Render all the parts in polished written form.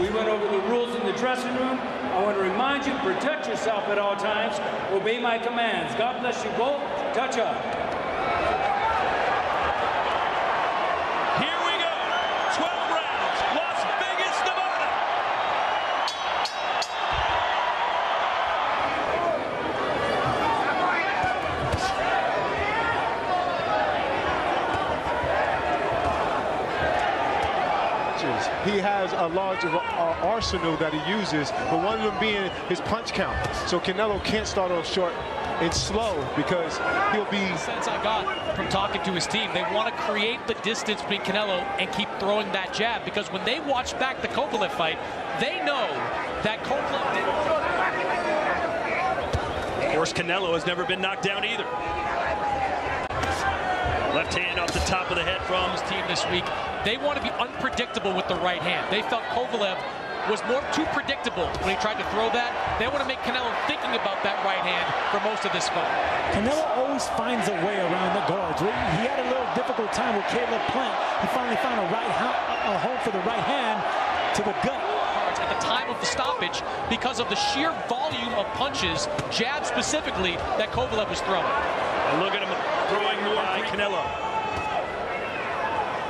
We went over the rules in the dressing room. I want to remind you, protect yourself at all times. Obey my commands. God bless you both. Touch up. Here we go. 12 rounds. Las Vegas, Nevada. He has a large arsenal that he uses, but one of them being his punch count. So Canelo can't start off short and slow because he'll be... The sense I got from talking to his team, they want to create the distance between Canelo and keep throwing that jab, because when they watch back the Kovalev fight, they know that Kovalev didn't. Of course, Canelo has never been knocked down either. Left hand off the top of the head from his team this week. They want to be unpredictable with the right hand. They felt Kovalev was too predictable when he tried to throw that. They want to make Canelo thinking about that right hand for most of this fight. Canelo always finds a way around the guards. He had a little difficult time with Caleb Plant. He finally found a home for the right hand to the gut. At the time of the stoppage, because of the sheer volume of punches, jabs specifically, that Kovalev was throwing. And look at him throwing more by Canelo.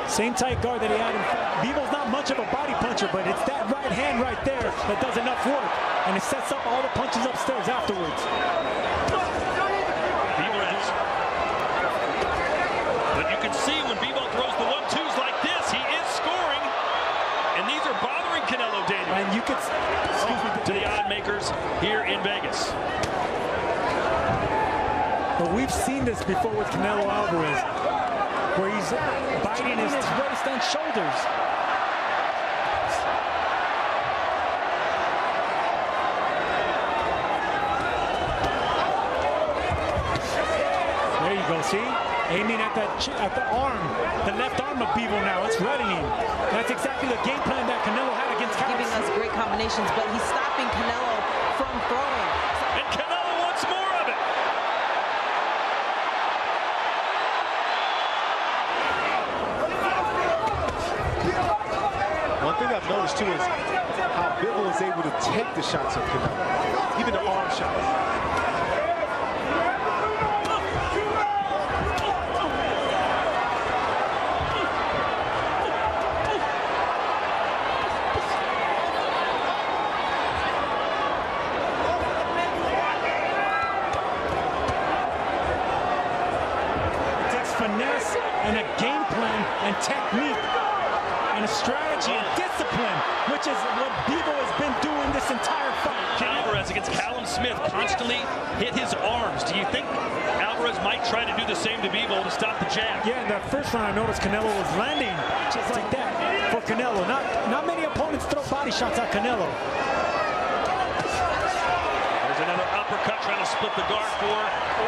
Same tight guard that he had in front. Bivol's not much of a body puncher, but it's that right hand right there that does enough work, and it sets up all the punches upstairs afterwards. Alvarez. But you can see when Bivol throws the 1-2s like this, he is scoring, and these are bothering Canelo, Daniel. And you could, to the odd makers here in Vegas. But we've seen this before with Canelo Álvarez, where he's biting his waist and shoulders. There you go, see? Aiming at the arm, the left arm of Bivol now. It's readying. That's exactly the game plan that Canelo had against Álvarez. Giving us great combinations, but he's stopping Canelo from throwing. And Canelo wants more of it. One thing I've noticed too is how Bivol is able to take the shots of Canelo, even the arm shots. It takes finesse and a game plan and technique and a strategy and discipline, which is what Bivol has been doing this entire fight. Alvarez against Callum Smith constantly hit his arms. Do you think Alvarez might try to do the same to Bivol to stop the jab? Yeah, in that first round I noticed Canelo was landing just like that for Canelo. Not many opponents throw body shots at Canelo. There's another uppercut trying to split the guard for.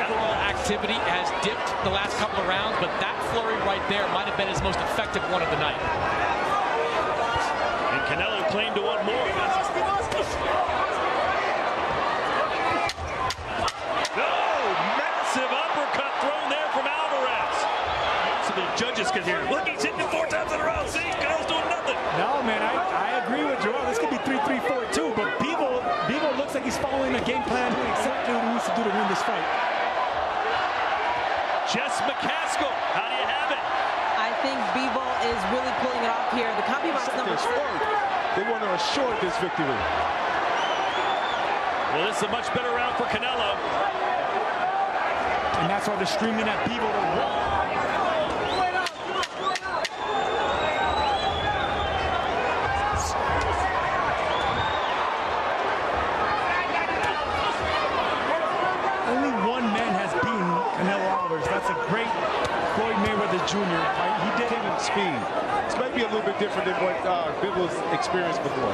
Overall activity has dipped the last couple of rounds, but that flurry right there might have been his most effective one of the night. And Canelo claimed to want more. No! Massive uppercut thrown there from Alvarez. So the judges can hear. Look, he's hitting it 4 times in a row. See, Canelo's doing nothing. No, man, I agree with Joel. This could be 3-3-4-2, but Bivol looks like he's following a game plan, doing exactly what he needs to do to win this fight. Jess McCaskill, how do you have it? I think Bivol is really pulling it off here. The compromise number 4. They want to assure this victory. Well, this is a much better round for Canelo. And that's why they're streaming at Bivol to win. Only one man has beaten Canelo Álvarez. That's a great Floyd Mayweather Jr. He did it in speed. This might be a little bit different than what Bivol's experienced before.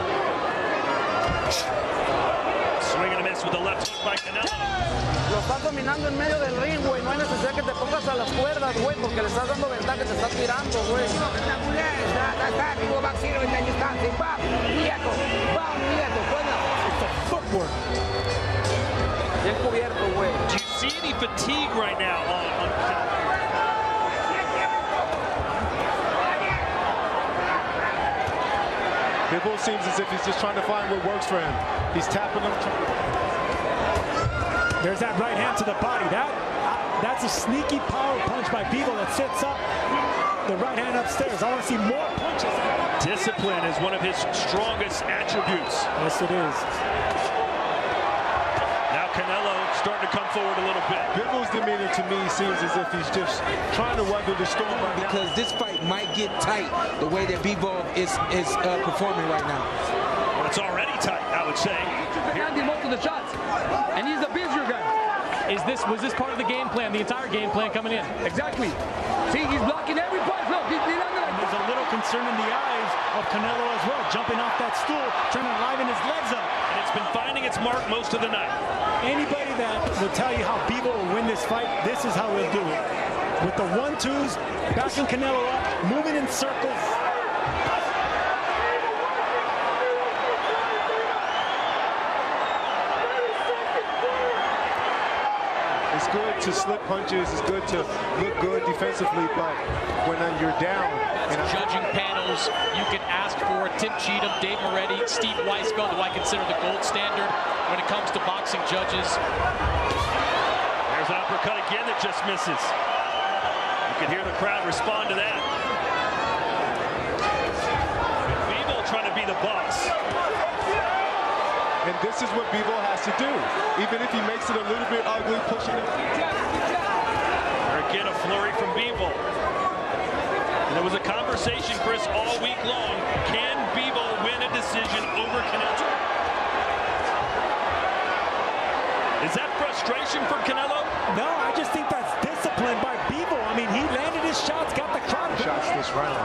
Swing and a miss with the left hook by Canelo. Lo estás dominando en medio del ring, güey. No hay necesidad que te pongas a las cuerdas, güey, porque le estás dando ventaja, que te estás tirando, güey. It's the footwork. Bien cubierto, güey. Do you see any fatigue right now on Bivol seems as if he's just trying to find what works for him. He's tapping him. There's that right hand to the body. That's a sneaky power punch by Bivol that sets up the right hand upstairs. I want to see more punches. Discipline is one of his strongest attributes. Yes, it is. Now Canelo starting to come forward a little bit. Bivol's demeanor to me seems as if he's just trying to weather the storm right now. Because this fight might get tight the way that Bivol is performing right now. Well, it's already tight, I would say. Landing most of the shots, and he's the busier guy. Was this part of the game plan, the entire game plan coming in? Exactly. See, he's blocking every punch. Look, he's And there's a little concern in the eyes of Canelo as well, jumping off that stool, trying to liven his legs up. And it's been finding its mark most of the night. Anybody that will tell you how Bivol will win this fight, this is how he'll do it. With the 1-2s, backing Canelo up, moving in circles. It's good to slip punches. It's good to look good defensively, but when you're down. Judging panels, you can ask for Tim Cheatham, Dave Moretti, Steve Weisfeld, who I consider the gold standard when it comes to boxing judges. There's an uppercut again that just misses. You can hear the crowd respond to that. Bivol trying to be the boss. And this is what Bivol has to do. Even if he makes it a little bit ugly, pushing it. Again, a flurry from Bivol. And there was a conversation, Chris, all week long. Can Bivol win a decision over Canelo? Is that frustration from Canelo? No, I just think that's discipline by Bivol. I mean, he landed his shots, got the crowd. Shots this round.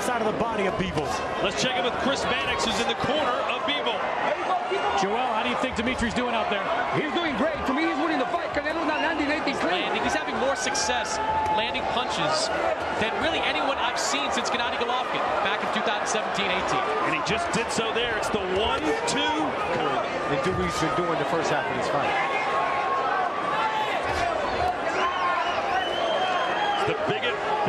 Side of the body of Bivol. Let's check in with Chris Mannix, who's in the corner of Bivol. Joel, how do you think Dimitri's doing out there? He's doing great. To me, he's winning the fight. Canelo's not landing anything clean. He's having more success landing punches than really anyone I've seen since Gennady Golovkin back in 2017-18. And he just did so there. It's the 1-2. And Dewey's been doing the first half of this fight. The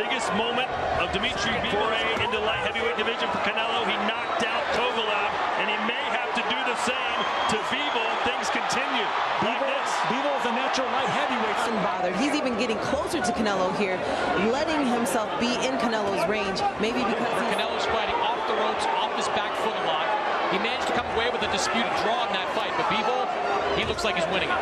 biggest moment of Dmitry Bivol into light heavyweight division for Canelo. He knocked out Kovalev, and he may have to do the same to Bivol if things continue like this. Bivol is a natural light heavyweight. Unbothered. He's even getting closer to Canelo here, letting himself be in Canelo's range. Maybe because Canelo's fighting off the ropes, off his back foot a lot. He managed to come away with a disputed draw in that fight, but Bivol, he looks like he's winning it.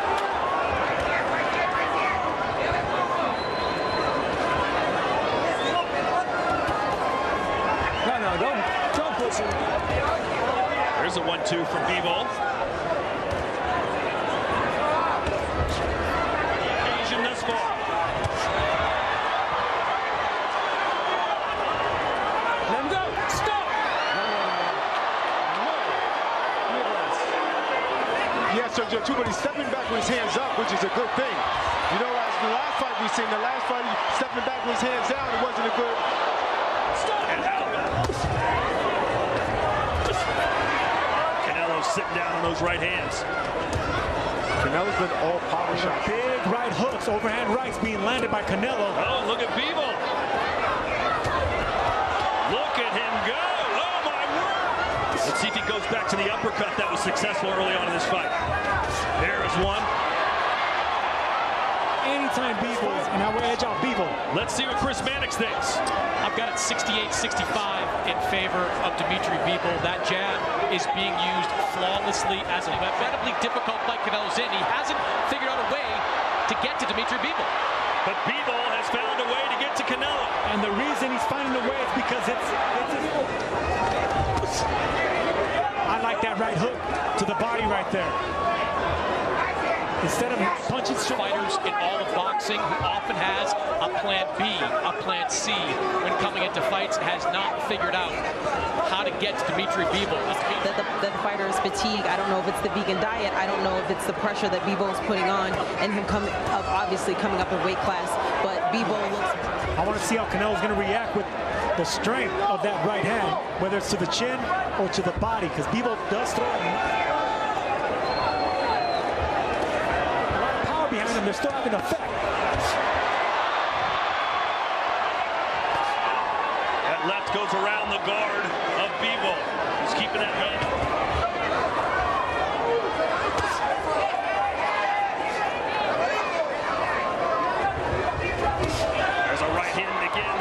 Don't push him. There's a 1-2 from Bivol. Occasion thus far. Let him go. Stop. Yes, sir, Joe, but he's stepping back with his hands up, which is a good thing. You know, as the last fight we seen, the last fight, stepping back with his hands down, it wasn't a good. Canelo's sitting down on those right hands. Canelo's been all power shots. Big right hooks, overhand rights being landed by Canelo. Oh, look at Bivol. Look at him go. Oh, my word. Let's see if he goes back to the uppercut that was successful early on in this fight. There's one. Anytime Bivol, and I will edge out Bivol. Let's see what Chris Mannix thinks. I've got it 68-65 in favor of Dmitry Bivol. That jab is being used flawlessly as an incredibly difficult fight Canelo's in. He hasn't figured out a way to get to Dmitry Bivol. But Bivol has found a way to get to Canelo. And the reason he's finding a way is because I like that right hook to the body right there. Instead of punching fighters in all of boxing who often has a plan B, a plan C when coming into fights, has not figured out how to get to Dmitry Bivol. that the fighter is fatigued. I don't know if it's the vegan diet. I don't know if it's the pressure that Bivol is putting on and him obviously coming up in weight class. But Bivol looks. I want to see how Canelo's going to react with the strength of that right hand, whether it's to the chin or to the body, because Bivol does throw a lot of power behind him. They're still having effect. move around the guard of Bivol. He's keeping that hand. There's a right hand again.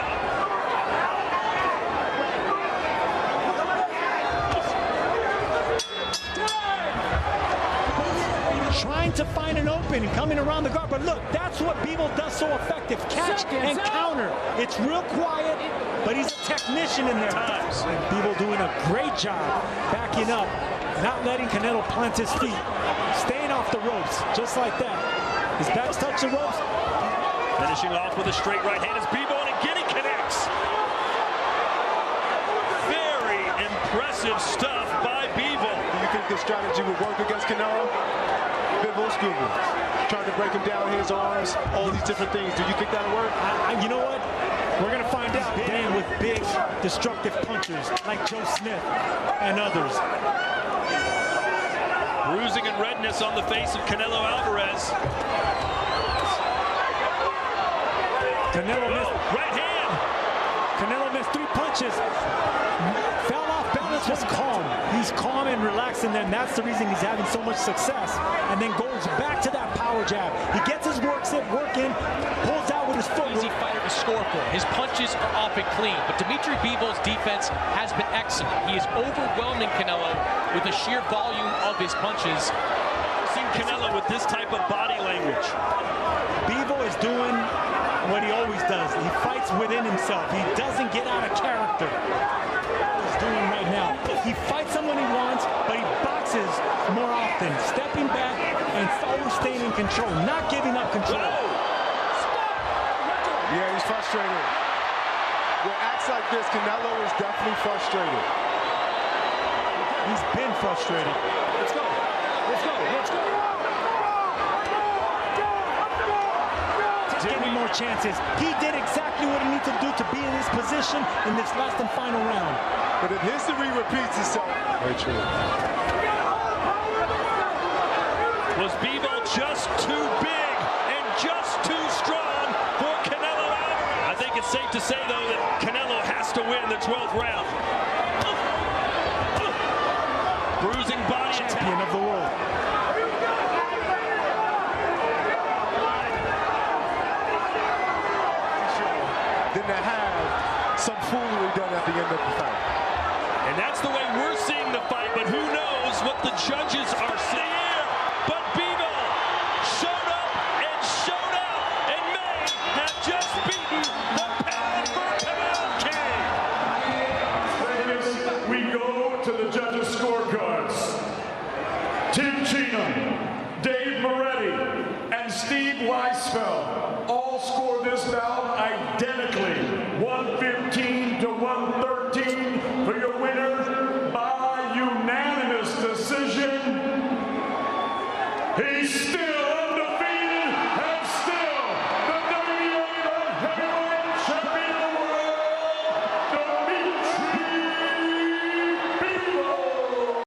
Trying to find an opening, coming around the guard. But look, that's what Bivol does so effective. Catch and counter. It's real quiet, but he's a technician in there. And Bivol doing a great job backing up, not letting Canelo plant his feet, staying off the ropes, just like that. His back's touch the ropes. Finishing off with a straight right hand is Bivol, and again he connects. Very impressive stuff by Bivol. Do you think this strategy would work against Canelo? Bivol's trying to break him down, his arms, all these different things. Do you think that'll work? You know what? We're going to find out. Hitting with big, destructive punchers like Joe Smith and others. Bruising and redness on the face of Canelo Álvarez. Canelo missed. Right hand. Canelo missed 3 punches. Fell off balance, was calm. He's calm and relaxed, and then that's the reason he's having so much success. And then goes back to that power jab. He gets his work in, pulls out with his foot. Easy fighter to score for. His punches are off and clean, but Dmitry Bivol's defense has been excellent. He is overwhelming Canelo with the sheer volume of his punches. I've seen Canelo with this type of body language. Bivol is doing what he always does. He fights within himself. He doesn't get out of character. He's doing right now. He fights someone he wants, but he boxes more often, stepping back and always staying in control, not giving up control. Yeah, he's frustrated. With acts like this, Canelo is definitely frustrated. He's been frustrated. Let's go. Let's go. Let's go. Give him more chances. He did exactly what he needed to do to be in this position in this last and final round. But if history repeats itself, very true. Was Bivol just too big and just too strong for Canelo Álvarez? I think it's safe to say, though, that Canelo has to win the 12th round. Bruising body Champion of the world. Than to have some foolery done at the end of the fight. And that's the way we're seeing the fight, but who knows what the judges are seeing here. But Bivol showed up and showed out and may have just beaten the pound for pound king. We go to the judges' scorecards. Tim Cheatham, Dave Moretti, and Steve Weisfeld all scored this bout identically.